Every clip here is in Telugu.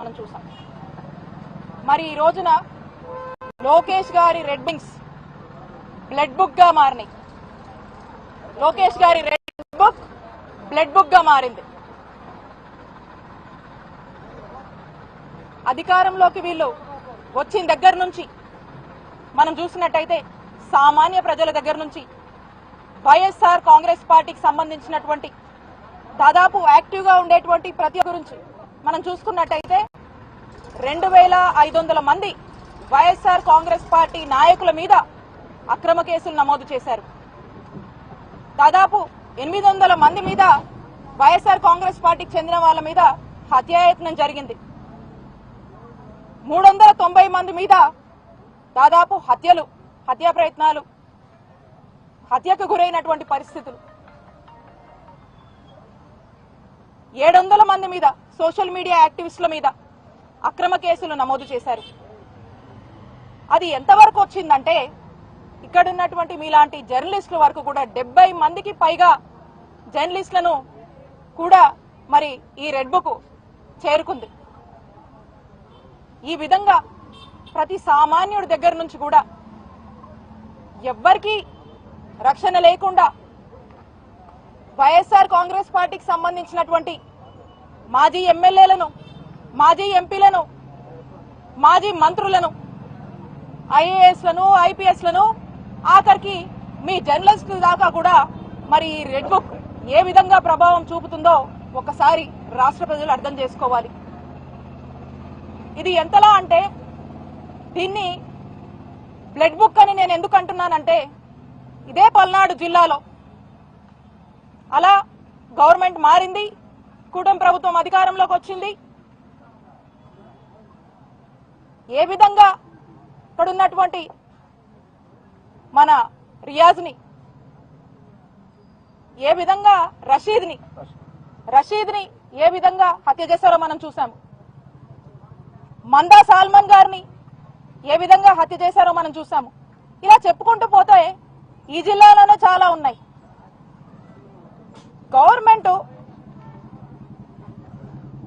మనం చూసాం. మరి ఈ రోజున లోకేష్ గారి రెడ్ వింగ్స్ బ్లడ్ బుక్ గా మారినాయి. లోకేష్ గారి రెడ్ బుక్ బ్లడ్ బుక్ గా మారింది. అధికారంలోకి వీళ్ళు వచ్చిన దగ్గర నుంచి మనం చూసినట్టయితే సామాన్య ప్రజల దగ్గర నుంచి వైఎస్ఆర్ కాంగ్రెస్ పార్టీకి సంబంధించినటువంటి దాదాపు యాక్టివ్ గా ఉండేటువంటి ప్రతి గురించి మనం చూసుకున్నట్టయితే 2500 మంది వైఎస్ఆర్ కాంగ్రెస్ పార్టీ నాయకుల మీద అక్రమ కేసులు నమోదు చేశారు. దాదాపు 800 మంది మీద వైఎస్ఆర్ కాంగ్రెస్ పార్టీకి చెందిన వాళ్ళ మీద హత్యాయత్నం జరిగింది. 390 మంది మీద దాదాపు హత్యా ప్రయత్నాలు, హత్యకు గురైనటువంటి పరిస్థితులు. 700 మంది మీద సోషల్ మీడియా యాక్టివిస్టుల మీద అక్రమ కేసులు నమోదు చేశారు. అది ఎంతవరకు వచ్చిందంటే ఇక్కడ ఉన్నటువంటి మీలాంటి జర్నలిస్టుల వరకు కూడా 70 మందికి పైగా జర్నలిస్టులను కూడా మరి ఈ రెడ్ బుక్ చేరుకుంది. ఈ విధంగా ప్రతి సామాన్యుడి దగ్గర నుంచి కూడా ఎవ్వరికీ రక్షణ లేకుండా వైఎస్ఆర్ కాంగ్రెస్ పార్టీకి సంబంధించినటువంటి మాజీ ఎమ్మెల్యేలను, మాజీ ఎంపీలను, మాజీ మంత్రులను, ఐఏఎస్లను, ఐపీఎస్లను, ఆఖరికి మీ జర్నలిస్టుల దాకా కూడా మరి ఈ రెడ్ బుక్ ఏ విధంగా ప్రభావం చూపుతుందో ఒకసారి రాష్ట్ర ప్రజలు అర్థం చేసుకోవాలి. ఇది ఎంతలా అంటే దీన్ని బ్లడ్ బుక్ అని నేను ఎందుకు అంటున్నానంటే ఇదే పల్నాడు జిల్లాలో అలా గవర్నమెంట్ మారింది, కూటమి ప్రభుత్వం అధికారంలోకి వచ్చింది. ఏ విధంగా ఇక్కడ ఉన్నటువంటి మన రియాజ్ని, ఏ విధంగా రషీద్ని ఏ విధంగా హత్య చేశారో మనం చూసాము. మందా సాల్మన్ గారిని ఏ విధంగా హత్య చేశారో మనం చూసాము. ఇలా చెప్పుకుంటూ పోతే ఈ జిల్లాలోనే చాలా ఉన్నాయి. గవర్నమెంట్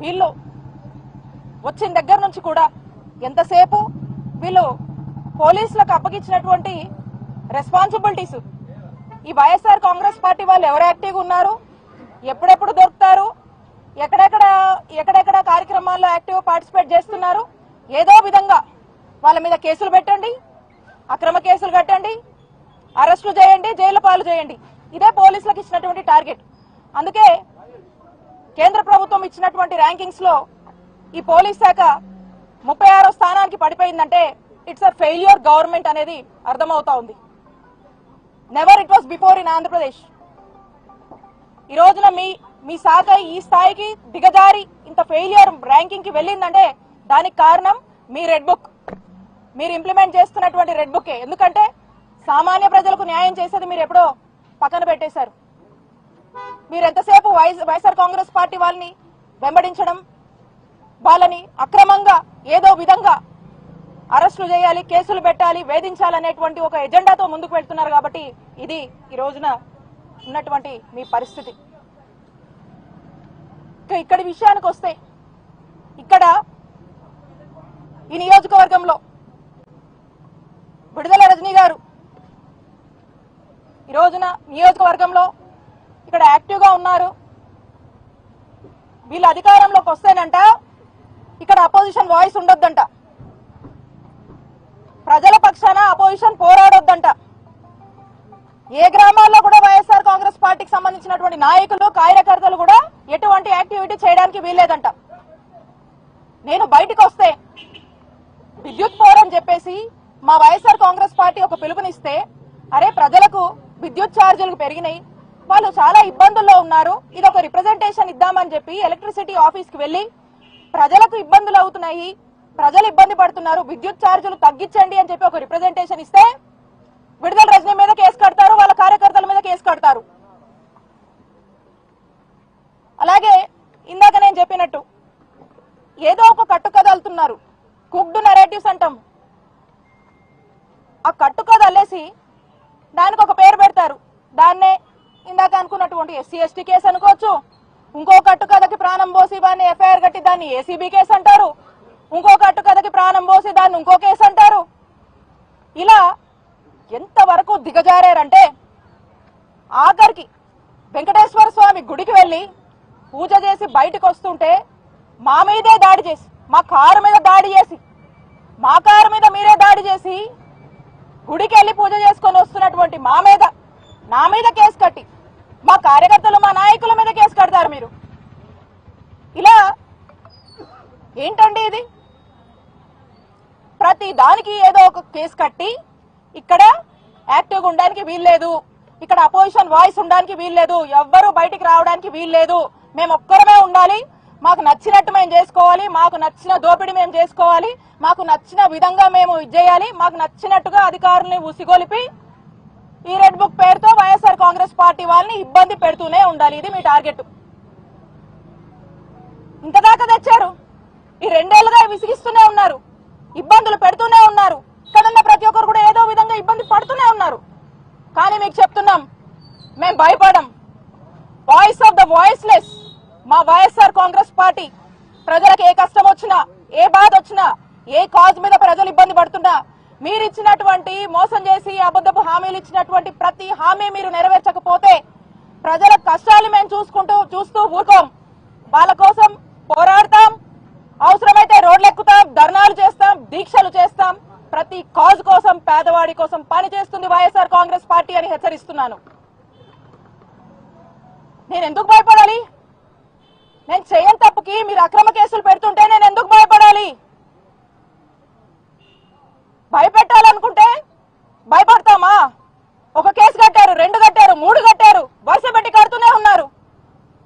వీళ్ళు వచ్చిన దగ్గర నుంచి కూడా ఎంతసేపు వీళ్ళు పోలీసులకు అప్పగించినటువంటి రెస్పాన్సిబిలిటీస్, ఈ వైఎస్ఆర్ కాంగ్రెస్ పార్టీ వాళ్ళు ఎవరు యాక్టివ్గా ఉన్నారు, ఎప్పుడెప్పుడు దొరుకుతారు, ఎక్కడెక్కడ కార్యక్రమాల్లో యాక్టివ్ పార్టిసిపేట్ చేస్తున్నారు, ఏదో విధంగా వాళ్ళ మీద కేసులు పెట్టండి, అక్రమ కేసులు కట్టండి, అరెస్టులు చేయండి, జైలు పాలు చేయండి. ఇదే పోలీసులకు ఇచ్చినటువంటి టార్గెట్. అందుకే కేంద్ర ప్రభుత్వం ఇచ్చినటువంటి ర్యాంకింగ్స్ లో ఈ పోలీస్ శాఖ 36వ స్థానానికి పడిపోయిందంటే ఇట్స్ అ ఫెయిల్యూర్ గవర్నమెంట్ అనేది అర్థమవుతా ఉంది. Never it was before in Andhra Pradesh. ఈ రోజున మీ శాఖ ఈ స్థాయికి దిగజారి ఇంత ఫెయిల్యూర్ ర్యాంకింగ్ కి వెళ్ళిందంటే దానికి కారణం మీ రెడ్ బుక్, మీరు ఇంప్లిమెంట్ చేస్తున్నటువంటి రెడ్ బుకే. ఎందుకంటే సామాన్య ప్రజలకు న్యాయం చేసేది మీరు ఎప్పుడో పక్కన పెట్టేశారు. మీరు ఎంతసేపు వైఎస్ఆర్ కాంగ్రెస్ పార్టీ వాళ్ళని వెంబడించడం, వాళ్ళని అక్రమంగా ఏదో విధంగా అరెస్టులు చేయాలి, కేసులు పెట్టాలి, వేధించాలనేటువంటి ఒక ఎజెండాతో ముందుకు వెళ్తున్నారు. కాబట్టి ఇది ఈ రోజున ఉన్నటువంటి మీ పరిస్థితి. ఇక్కడి విషయానికి వస్తే ఇక్కడ ఈ నియోజకవర్గంలో విడుదల రజనీ గారు ఈ రోజున నియోజకవర్గంలో ఇక్కడ యాక్టివ్గా ఉన్నారు. వీళ్ళు అధికారంలోకి వస్తేనంట ఇక్కడ అపోజిషన్ వాయిస్ ఉండొద్దంట, ప్రజల పక్షాన అపోజిషన్ పోరాడొద్దంట, ఏ గ్రామాల్లో కూడా వైఎస్ఆర్ కాంగ్రెస్ పార్టీకి సంబంధించినటువంటి నాయకులు, కార్యకర్తలు కూడా ఎటువంటి యాక్టివిటీ చేయడానికి వీల్లేదంట. నేను బయటకు వస్తే విద్యుత్ పోరని చెప్పేసి మా వైఎస్ఆర్ కాంగ్రెస్ పార్టీ ఒక పిలుపునిస్తే, అరే ప్రజలకు విద్యుత్ ఛార్జీలు పెరిగినాయి, వాళ్ళు చాలా ఇబ్బందుల్లో ఉన్నారు, ఇది ఒక రిప్రజెంటేషన్ ఇద్దామని చెప్పి ఎలక్ట్రిసిటీ ఆఫీస్కి వెళ్లి ప్రజలకు ఇబ్బందులు అవుతున్నాయి, ప్రజలు ఇబ్బంది పడుతున్నారు, విద్యుత్ ఛార్జీలు తగ్గించండి అని చెప్పి ఒక రిప్రజెంటేషన్ ఇస్తే విడుదల రజనీ మీద కేసు కడతారు, వాళ్ళ కార్యకర్తల మీద కేసు కడతారు. అలాగే ఇందాక నేను చెప్పినట్టు ఏదో ఒక కట్టుకథ అల్లుతున్నారు, కుక్డ్ నెరేటివ్స్ అంటాం. ఆ కట్టుకథ అల్లేసి దానికి ఒక పేరు పెడతారు. దాన్నే ఇందాక అనుకున్నటువంటి ఎస్సీ ఎస్టీ కేసు అనుకోవచ్చు, ఇంకో కట్టుకథకి ప్రాణం పోసి వాడిని ఎఫ్ఐఆర్ కట్టి దాన్ని ఏసీబీ కేసు అంటారు, ప్రాణం పోసి దాన్ని ఇంకో కేసు అంటారు. ఇలా ఎంతవరకు దిగజారారంటే ఆఖరికి వెంకటేశ్వర స్వామి గుడికి వెళ్ళి పూజ చేసి బయటకు వస్తుంటే మా మీదే దాడి చేసి, మా కారు మీద దాడి చేసి, మా కారు మీద మీరే దాడి చేసి గుడికి వెళ్ళి పూజ చేసుకొని వస్తున్నటువంటి నా మీద కేసు కట్టి, మా కార్యకర్తలు మా నాయకుల మీద కేసు కడతారు మీరు. ఇలా ఏంటండి ఇది? ప్రతి దానికి ఏదో ఒక కేసు కట్టి ఇక్కడ యాక్టివ్గా ఉండడానికి వీల్లేదు, ఇక్కడ అపోజిషన్ వాయిస్ ఉండడానికి వీల్లేదు, ఎవ్వరూ బయటికి రావడానికి వీల్లేదు, మేము ఒక్కరమే ఉండాలి, మాకు నచ్చినట్టు మేము చేసుకోవాలి, మాకు నచ్చిన దోపిడీ మేము చేసుకోవాలి, మాకు నచ్చిన విధంగా మేము ఇది చేయాలి, మాకు నచ్చినట్టుగా అధికారుల్ని ఉసిగొలిపి ఈ రెడ్ బుక్ పేరుతో వైఎస్ఆర్ కాంగ్రెస్ పార్టీ వాళ్ళని ఇబ్బంది పెడుతూనే ఉండాలి. ఇది మీ టార్గెట్. ఇంతదాకా తెచ్చారు. ఈ 2 ఏళ్లుగా విసిగిస్తూనే ఉన్నారు, ఇబ్బందులు పెడుతూనే ఉన్నారు. ఇక్కడ ప్రతి ఒక్కరు కూడా ఏదో విధంగా ఇబ్బంది పడుతూనే ఉన్నారు. కానీ మీకు చెప్తున్నాం, మేము భయపడం. వాయిస్ ఆఫ్ ద వాయిస్లెస్ మా వైఎస్ఆర్ కాంగ్రెస్ పార్టీ. ప్రజలకు ఏ కష్టం వచ్చినా, ఏ బాధ వచ్చినా, ఏ కాజ్ మీద ప్రజలు ఇబ్బంది పడుతున్నా, మీరు ఇచ్చినటువంటి మోసం చేసి అబద్ధపు హామీలు ఇచ్చినటువంటి ప్రతి హామీ మీరు నెరవేర్చకపోతే ప్రజల కష్టాలు మేము చూస్తూ ఊరుకోం. వాళ్ళ కోసం పోరాడతాం, అవసరమైతే రోడ్లు ఎక్కుతాం, ధర్నాలు చేస్తాం, దీక్షలు చేస్తాం. ప్రతి కాజ్ కోసం, పేదవాడి కోసం పని చేస్తుంది వైఎస్ఆర్ కాంగ్రెస్ పార్టీ అని హెచ్చరిస్తున్నాను. నేను ఎందుకు భయపడాలి? నేను చేయని తప్పుకి మీరు అక్రమ కేసులు పెడుతుంటే నేను ఎందుకు భయపడాలి? భయపెట్టాలనుకుంటే భయపడతామా? ఒక కేసు కట్టారు, 2 కట్టారు, 3 కట్టారు, వరుస పెట్టి కడుతూనే ఉన్నారు.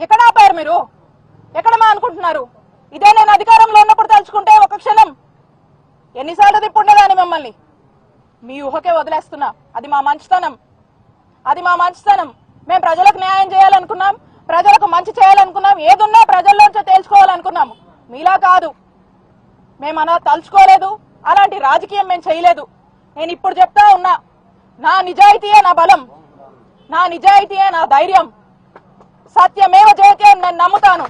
ఎక్కడ ఆపారు మీరు? ఎక్కడమా అనుకుంటున్నారు? ఇదే నేను అధికారంలో ఉన్నప్పుడు తలుచుకుంటే ఒక క్షణం ఎన్నిసార్లు తిప్పుండేదాన్ని మిమ్మల్ని. మీ ఊహకే వదిలేస్తున్నా. అది మా మంచితనం, అది మా మంచితనం. మేము ప్రజలకు న్యాయం చేయాలనుకున్నాం, ప్రజలకు మంచి చేయాలనుకున్నాం, ఏదున్నా ప్రజల్లోంచే తేల్చుకోవాలనుకున్నాము. మీలా కాదు, మేము అలా తలుచుకోలేదు, అలాంటి రాజకీయం మేము చేయలేదు. నేను ఇప్పుడు చెప్తా ఉన్నా, నా నిజాయితీయే నా బలం, నా నిజాయితీయే నా ధైర్యం, సత్యమేవ జయతే అని నేను నమ్ముతాను.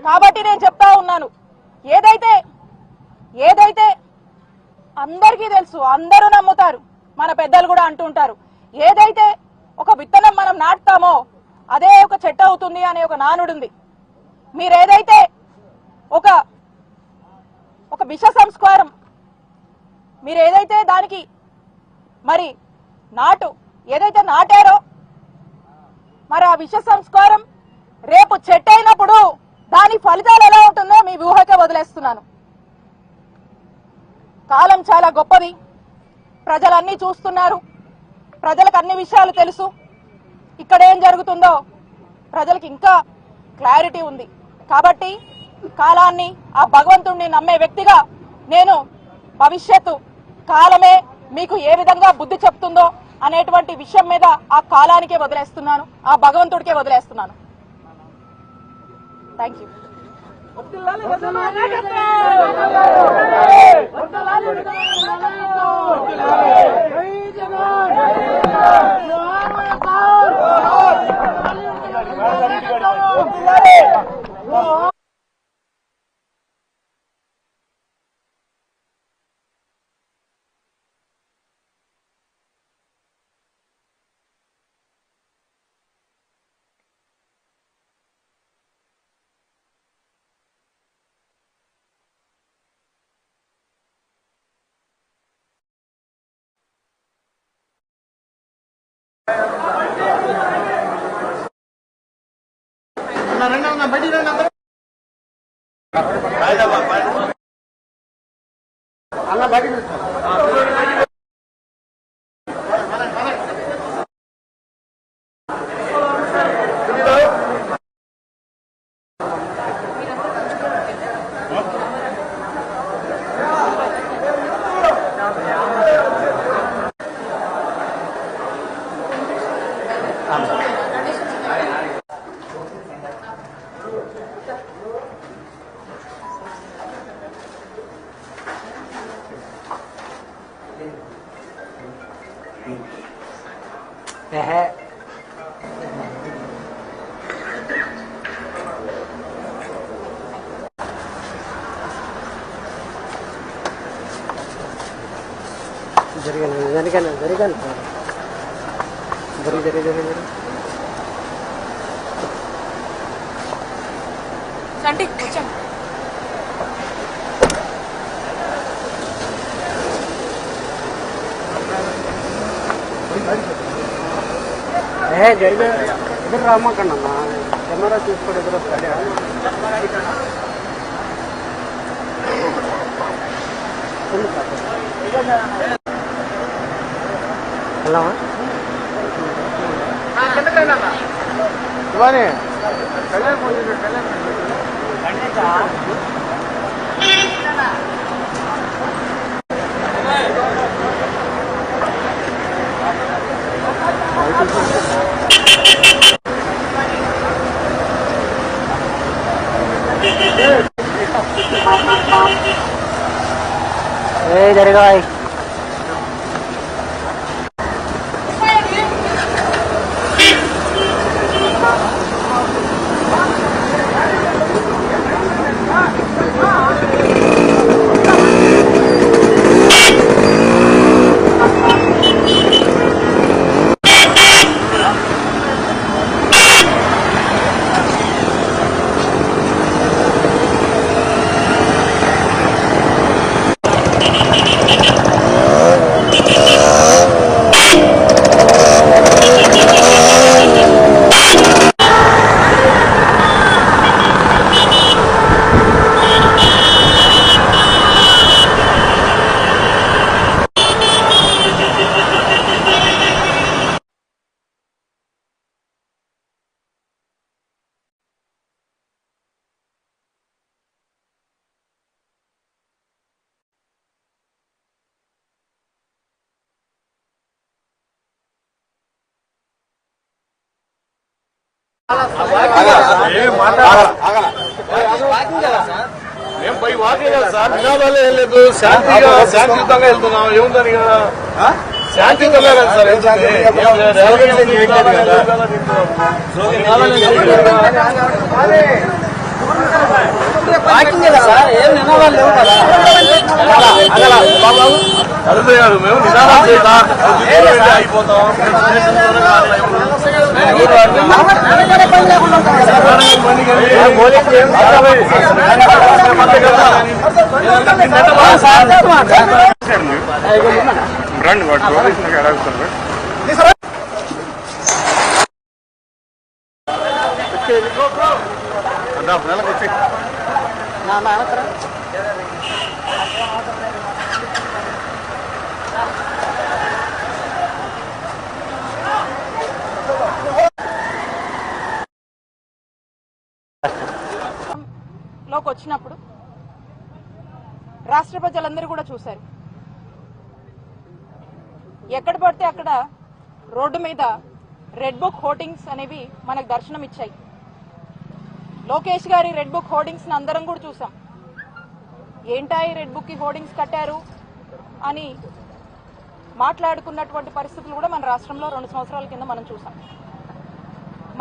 కాబట్టి నేను చెప్తా ఉన్నాను, ఏదైతే అందరికీ తెలుసు, అందరూ నమ్ముతారు, మన పెద్దలు కూడా అంటుంటారు, ఏదైతే ఒక విత్తనం మనం నాటుతామో అదే ఒక చెట్టు అవుతుంది అనే ఒక నానుడుంది. మీరేదైతే ఒక విష సంస్కారం, మీరేదైతే దానికి మరి ఏదైతే నాటారో మరి ఆ విష సంస్కారం రేపు చెట్టు అయినప్పుడు దాని ఫలితాలు ఎలా ఉంటుందో మీ ఊహకే వదిలేస్తున్నాను. కాలం చాలా గొప్పది, ప్రజలన్నీ చూస్తున్నారు, ప్రజలకు అన్ని విషయాలు తెలుసు. ఇక్కడ ఏం జరుగుతుందో ప్రజలకు ఇంకా క్లారిటీ ఉంది. కాబట్టి కాలాన్ని, ఆ భగవంతుణ్ణి నమ్మే వ్యక్తిగా నేను భవిష్యత్తు కాలమే మీకు ఏ విధంగా బుద్ధి చెప్తుందో అనేటువంటి విషయం మీద ఆ కాలానికే వదిలేస్తున్నాను, ఆ భగవంతుడికే వదిలేస్తున్నాను. Thank you. అలా బయట జరిగాను రండి కూర్చోండి. ఎదురు రామ్మకండి అన్న కెమెరా చూసుకోండి ఎదురు వస్తాడు హలో ఇవానే జరిగా ఏం పై వాకే కదా సార్, నినాదాలు ఏం లేదు, శాంతియుతంగా వెళ్తున్నాం. ఏముందని కదా శాంతియుతంగా కదా సార్ వెళ్తుంది. అడుగుతున్నారు మేము నినాదాలు చేద్దాం అయిపోతాం. రండి వాడు పోలీసులకు అడుగుతారు. నెలకు వచ్చి లోకి వచ్చినప్పుడు రాష్ట్ర ప్రజలందరూ కూడా చూశారు. ఎక్కడ పడితే అక్కడ రోడ్డు మీద రెడ్ బుక్ హోర్డింగ్స్ అనేవి మనకు దర్శనం ఇచ్చాయి. లోకేష్ గారి రెడ్ బుక్ హోర్డింగ్స్ ని అందరం కూడా చూసాం. ఏంటా ఈ రెడ్ బుక్ కి హోర్డింగ్స్ కట్టారు అని మాట్లాడుకున్నటువంటి పరిస్థితులు కూడా మన రాష్ట్రంలో 2 సంవత్సరాల కింద మనం చూసాం.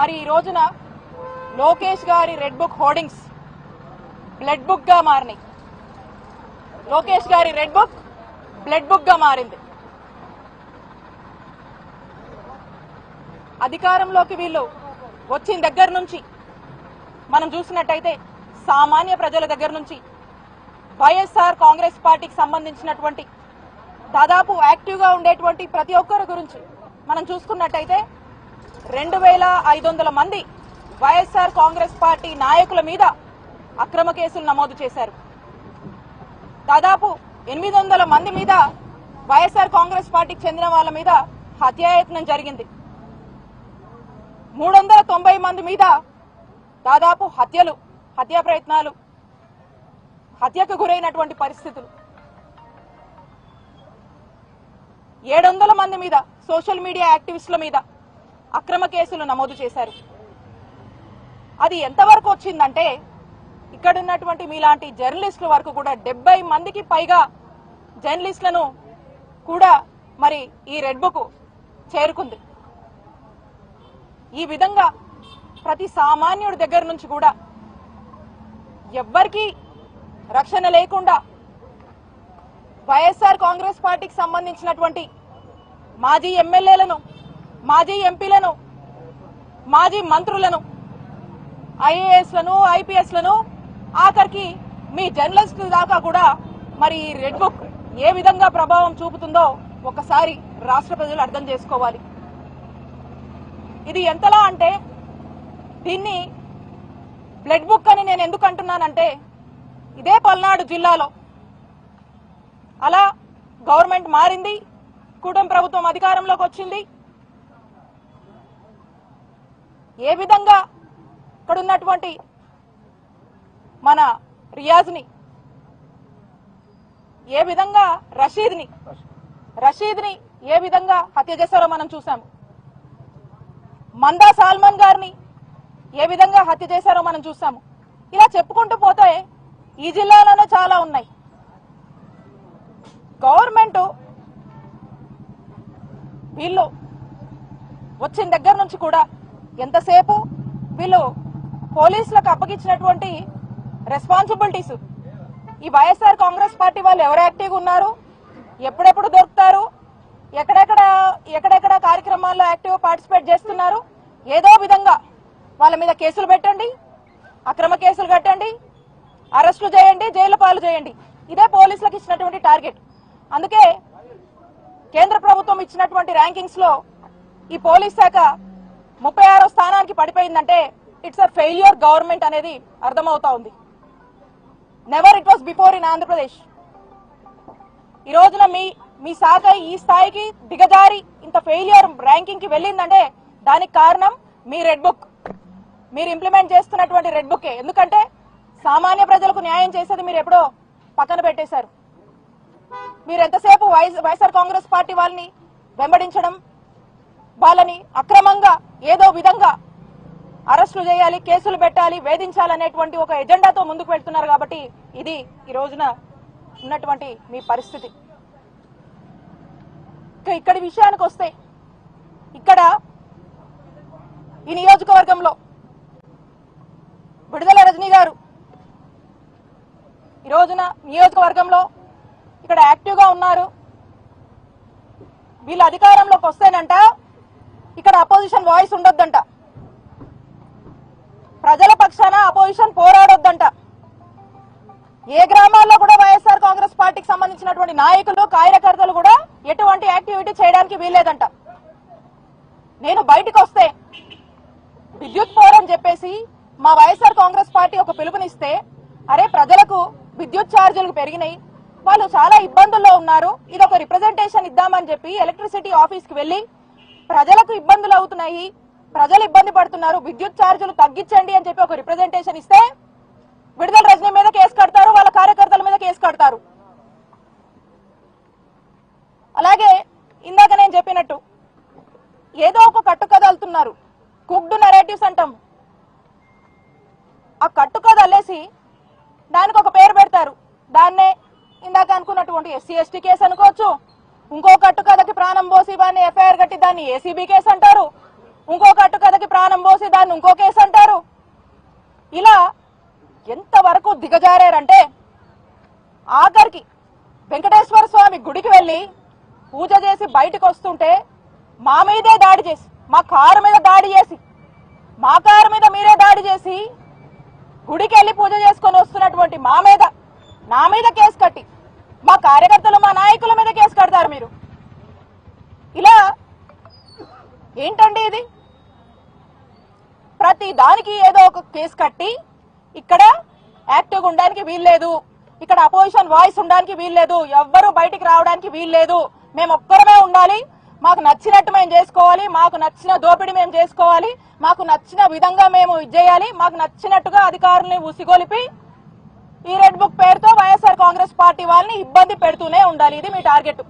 మరి ఈ రోజున లోకేష్ గారి red book hoardings blood book గా మారినాయి. లోకేష్ గారి రెడ్ బుక్ బ్లడ్ బుక్ గా మారింది. అధికారంలోకి వీళ్ళు వచ్చిన దగ్గర నుంచి మనం చూసినట్టయితే సామాన్య ప్రజల దగ్గర నుంచి వైఎస్ఆర్ కాంగ్రెస్ పార్టీకి సంబంధించినటువంటి దాదాపు యాక్టివ్ గా ఉండేటువంటి ప్రతి ఒక్కరి గురించి మనం చూసుకున్నట్టయితే 2500 మంది వైఎస్ఆర్ కాంగ్రెస్ పార్టీ నాయకుల మీద అక్రమ కేసులు నమోదు చేశారు. దాదాపు 800 మంది మీద వైఎస్ఆర్ కాంగ్రెస్ పార్టీకి చెందిన వాళ్ళ మీద హత్యాయత్నం జరిగింది. 390 మంది మీద దాదాపు హత్యా ప్రయత్నాలు, హత్యకు గురైనటువంటి పరిస్థితులు. 700 మంది మీద సోషల్ మీడియా యాక్టివిస్టుల మీద అక్రమ కేసులు నమోదు చేశారు. అది ఎంతవరకు వచ్చిందంటే ఇక్కడ ఉన్నటువంటి మీలాంటి జర్నలిస్టుల వరకు కూడా 70 మందికి పైగా జర్నలిస్టులను కూడా మరి ఈ రెడ్ బుక్ చేరుకుంది. ఈ విధంగా ప్రతి సామాన్యుడి దగ్గర నుంచి కూడా ఎవ్వరికీ రక్షణ లేకుండా వైఎస్ఆర్ కాంగ్రెస్ పార్టీకి సంబంధించినటువంటి మాజీ ఎమ్మెల్యేలను, మాజీ ఎంపీలను, మాజీ మంత్రులను, ఐఏఎస్లను, ఐపీఎస్లను, ఆఖరికి మీ జర్నలిస్టుల దాకా కూడా మరి రెడ్ బుక్ ఏ విధంగా ప్రభావం చూపుతుందో ఒకసారి రాష్ట్ర ప్రజలు అర్థం చేసుకోవాలి. ఇది ఎంతలా అంటే దీన్ని బ్లడ్ బుక్ అని నేను ఎందుకు అంటున్నానంటే ఇదే పల్నాడు జిల్లాలో అలా గవర్నమెంట్ మారింది, కూటమి ప్రభుత్వం అధికారంలోకి వచ్చింది. ఏ విధంగా ఇక్కడ ఉన్నటువంటి మన రియాజ్ని, ఏ విధంగా రషీద్ని ఏ విధంగా హత్య చేశారో మనం చూసాము. మందా సాల్మన్ గారిని ఏ విధంగా హత్య చేశారో మనం చూసాము. ఇలా చెప్పుకుంటూ పోతే ఈ జిల్లాలోనే చాలా ఉన్నాయి. గవర్నమెంట్ వీళ్ళు వచ్చిన దగ్గర నుంచి కూడా ఎంతసేపు వీళ్ళు పోలీసులకు అప్పగించినటువంటి రెస్పాన్సిబిలిటీస్, ఈ వైఎస్ఆర్ కాంగ్రెస్ పార్టీ వాళ్ళు ఎవరు యాక్టివ్గా ఉన్నారు, ఎప్పుడెప్పుడు దొరుకుతారు, ఎక్కడెక్కడ కార్యక్రమాల్లో యాక్టివ్ పార్టిసిపేట్ చేస్తున్నారు, ఏదో విధంగా వాళ్ళ మీద కేసులు పెట్టండి, అక్రమ కేసులు కట్టండి, అరెస్టులు చేయండి, జైలు పాలు చేయండి. ఇదే పోలీసులకు ఇచ్చినటువంటి టార్గెట్. అందుకే కేంద్ర ప్రభుత్వం ఇచ్చినటువంటి ర్యాంకింగ్స్ లో ఈ పోలీస్ శాఖ 36వ స్థానానికి పడిపోయిందంటే ఇట్స్ అ ఫెయిల్యూర్ గవర్నమెంట్ అనేది అర్థమవుతా ఉంది. Never it was before in Andhra Pradesh. ఈ రోజున మీ శాఖ ఈ స్థాయికి దిగజారి ఇంత ఫెయిల్యూర్ ర్యాంకింగ్ కి వెళ్ళిందంటే దానికి కారణం మీ రెడ్ బుక్, మీరు ఇంప్లిమెంట్ చేస్తున్నటువంటి రెడ్ బుక్. ఎందుకంటే సామాన్య ప్రజలకు న్యాయం చేసేది మీరు ఎప్పుడో పక్కన పెట్టేశారు. మీరు ఎంతసేపు వైఎస్ఆర్ కాంగ్రెస్ పార్టీ వాళ్ళని వెంబడించడం, వాళ్ళని అక్రమంగా ఏదో విధంగా అరెస్టులు చేయాలి, కేసులు పెట్టాలి, వేధించాలనేటువంటి ఒక ఎజెండాతో ముందుకు వెళ్తున్నారు. కాబట్టి ఇది ఈ రోజున ఉన్నటువంటి మీ పరిస్థితి. ఇక్కడి విషయానికి వస్తే ఇక్కడ ఈ నియోజకవర్గంలో విడుదల రజనీ గారు ఈ రోజున నియోజకవర్గంలో ఇక్కడ యాక్టివ్గా ఉన్నారు. వీళ్ళు అధికారంలోకి వస్తేనంట ఇక్కడ అపోజిషన్ వాయిస్ ఉండొద్దంట, ప్రజల పక్షాన అపోజిషన్ పోరాడొద్దంట, ఏ గ్రామాల్లో కూడా వైఎస్ఆర్ కాంగ్రెస్ పార్టీకి సంబంధించినటువంటి నాయకులు, కార్యకర్తలు కూడా ఎటువంటి యాక్టివిటీ చేయడానికి వీల్లేదంట. నేను బయటకు వస్తే విద్యుత్ పోరం చెప్పేసి మా వైఎస్ఆర్ కాంగ్రెస్ పార్టీ ఒక పిలుపునిస్తే, అరే ప్రజలకు విద్యుత్ ఛార్జీలు పెరిగినాయి, వాళ్ళు చాలా ఇబ్బందుల్లో ఉన్నారు, ఇది ఒక రిప్రజెంటేషన్ ఇద్దామని చెప్పి ఎలక్ట్రిసిటీ ఆఫీస్ కి వెళ్లి ప్రజలకు ఇబ్బందులు అవుతున్నాయి, ప్రజలు ఇబ్బంది పడుతున్నారు, విద్యుత్ ఛార్జీలు తగ్గించండి అని చెప్పి ఒక రిప్రజెంటేషన్ ఇస్తే విడుదల రజనీ మీద కేసు కడతారు, వాళ్ళ కార్యకర్తల మీద కేసు కడతారు. అలాగే ఇందాక నేను చెప్పినట్టు ఏదో ఒక కట్టుకథ అల్లుతున్నారు, కుక్డ్ నెరేటివ్స్ అంటాం. ఆ కట్టుకథ అల్లేసి దానికి ఒక పేరు పెడతారు. దాన్నే ఇందాక అనుకున్నటువంటి ఎస్సీ ఎస్టీ కేసు అనుకోవచ్చు, ఇంకో కట్టుకథకి ప్రాణం పోసి దాన్ని ఎఫ్ఐఆర్ కట్టి దాన్ని ఏసీబీ కేసు అంటారు, ఇంకో కట్టుకథకి ప్రాణం పోసి దాన్ని ఇంకో కేసు అంటారు. ఇలా ఎంతవరకు దిగజారారంటే ఆఖరికి వెంకటేశ్వర స్వామి గుడికి వెళ్లి పూజ చేసి బయటకు వస్తుంటే మా మీదే దాడి చేసి, మా కారు మీద దాడి చేసి, మా కారు మీద మీరే దాడి చేసి గుడికి వెళ్లి పూజ చేసుకొని వస్తున్నటువంటి నా మీద కేసు కట్టి మా కార్యకర్తలు, మా నాయకుల మీద కేసు కడతారు మీరు. ఇలా ఏంటండి ఇది? ప్రతి దానికి ఏదో ఒక కేసు కట్టి ఇక్కడ యాక్టివ్గా ఉండడానికి వీల్లేదు, ఇక్కడ అపోజిషన్ వాయిస్ ఉండడానికి వీల్లేదు, ఎవ్వరూ బయటికి రావడానికి వీల్లేదు, మేము ఒక్కరమే ఉండాలి, మాకు నచ్చినట్టు మేము చేసుకోవాలి, మాకు నచ్చిన దోపిడీ మేము చేసుకోవాలి, మాకు నచ్చిన విధంగా మేము ఇచ్చేయాలి, మాకు నచ్చినట్టుగా అధికారుల్ని ఉసిగొలిపి ఈ రెడ్ బుక్ పేరుతో వైఎస్ఆర్ కాంగ్రెస్ పార్టీ వాళ్ళని ఇబ్బంది పెడుతూనే ఉండాలి. ఇది మీ టార్గెట్.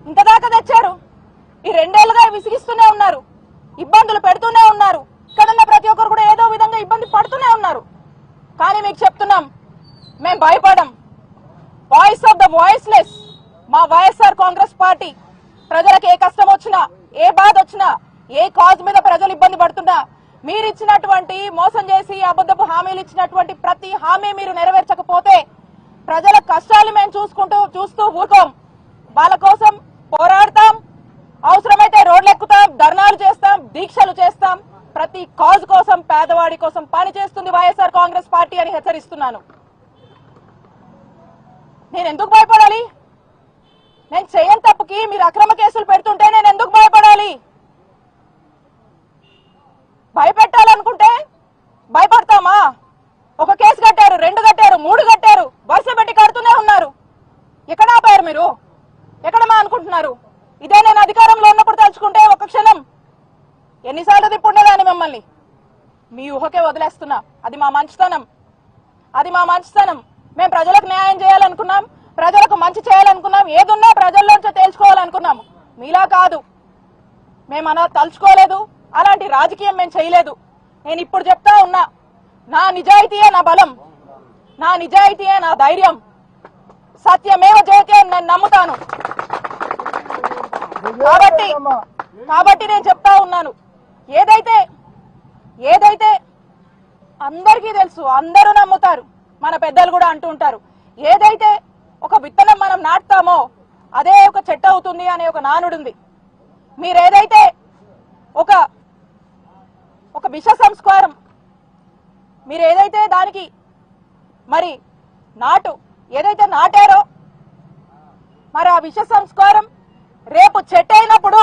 ఇంతదాకా తెచ్చారు. ఈ 2 ఏళ్లుగా విసిగిస్తూనే ఉన్నారు, ఇబ్బందులు పెడుతూనే ఉన్నారు. ఇక్కడున్న ప్రతి ఒక్కరు కూడా ఏదో విధంగా ఇబ్బంది పడుతూనే ఉన్నారు. కానీ మీకు చెప్తున్నాం, మేము భయపడం. వాయిస్ ఆఫ్ ద వాయిస్లెస్ మా వైఎస్ఆర్ కాంగ్రెస్ పార్టీ. ప్రజలకు ఏ కష్టం వచ్చినా, ఏ బాధ వచ్చినా, ఏ కాజ్ మీద ప్రజలు ఇబ్బంది పడుతున్నా, మీరు ఇచ్చినటువంటి మోసం చేసి అబద్ధపు హామీలు ఇచ్చినటువంటి ప్రతి హామీ మీరు నెరవేర్చకపోతే ప్రజల కష్టాలు మేము చూస్తూ ఊరుకోం. వాళ్ళ కోసం పోరాడతాం, అవసరమైతే రోడ్లు ఎక్కుతాం, ధర్నాలు చేస్తాం, దీక్షలు చేస్తాం. ప్రతి కాజ్ కోసం, పేదవాడి కోసం పని చేస్తుంది వైఎస్ఆర్ కాంగ్రెస్ పార్టీ అని హెచ్చరిస్తున్నాను. నేను ఎందుకు భయపడాలి? నేను చేయని తప్పుకి మీరు అక్రమ కేసులు పెడుతుంటే నేను ఎందుకు భయపడాలి? భయపెట్టాలనుకుంటే భయపడతామా? ఒక కేసు కట్టారు, 2 కట్టారు, 3 కట్టారు, వరుస పెట్టి కడుతూనే ఉన్నారు. ఎక్కడ ఆపారు మీరు? ఎక్కడమా అనుకుంటున్నారు? ఇదే నేను అధికారంలో ఉన్నప్పుడు తలుచుకుంటే ఒక క్షణం ఎన్నిసార్లు తిప్పుండేదాన్ని మిమ్మల్ని. మీ ఊహకే వదిలేస్తున్నా. అది మా మంచితనం. మేము ప్రజలకు న్యాయం చేయాలనుకున్నాం, ప్రజలకు మంచి చేయాలనుకున్నాం, ఏదున్నా ప్రజల్లోంచి తేల్చుకోవాలనుకున్నాం. మీలా కాదు. మేము అలా తలుచుకోలేదు, అలాంటి రాజకీయం మేము చేయలేదు. నేను ఇప్పుడు చెప్తా ఉన్నా, నా నిజాయితీయే నా బలం, నా నిజాయితీయే నా ధైర్యం. సత్యమేవ జయతే అని నేను నమ్ముతాను. కాబట్టి నేను చెప్తా ఉన్నాను, ఏదైతే అందరికీ తెలుసు, అందరూ నమ్ముతారు, మన పెద్దలు కూడా అంటూ ఉంటారు, ఏదైతే ఒక విత్తనం మనం నాటుతామో అదే ఒక చెట్టు అవుతుంది అనే ఒక నానుడు ఉంది. మీరేదైతే ఒక విష సంస్కారం, మీరేదైతే దానికి మరి ఏదైతే నాటారో మరి ఆ విష సంస్కారం రేపు చెట్టు అయినప్పుడు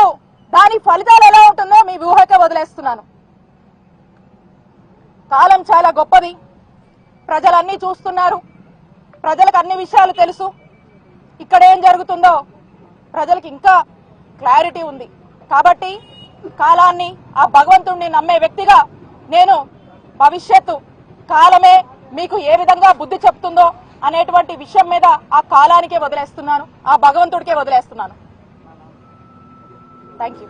దాని ఫలితాలు ఎలా ఉంటుందో మీ ఊహకే వదిలేస్తున్నాను. కాలం చాలా గొప్పది. ప్రజలన్నీ చూస్తున్నారు, ప్రజలకు అన్ని విషయాలు తెలుసు. ఇక్కడ ఏం జరుగుతుందో ప్రజలకు ఇంకా క్లారిటీ ఉంది. కాబట్టి కాలాన్ని, ఆ భగవంతుణ్ణి నమ్మే వ్యక్తిగా నేను భవిష్యత్తు కాలమే మీకు ఏ విధంగా బుద్ధి చెప్తుందో అనేటువంటి విషయం మీద ఆ కాలానికే వదిలేస్తున్నాను, ఆ భగవంతుడికే వదిలేస్తున్నాను. Thank you.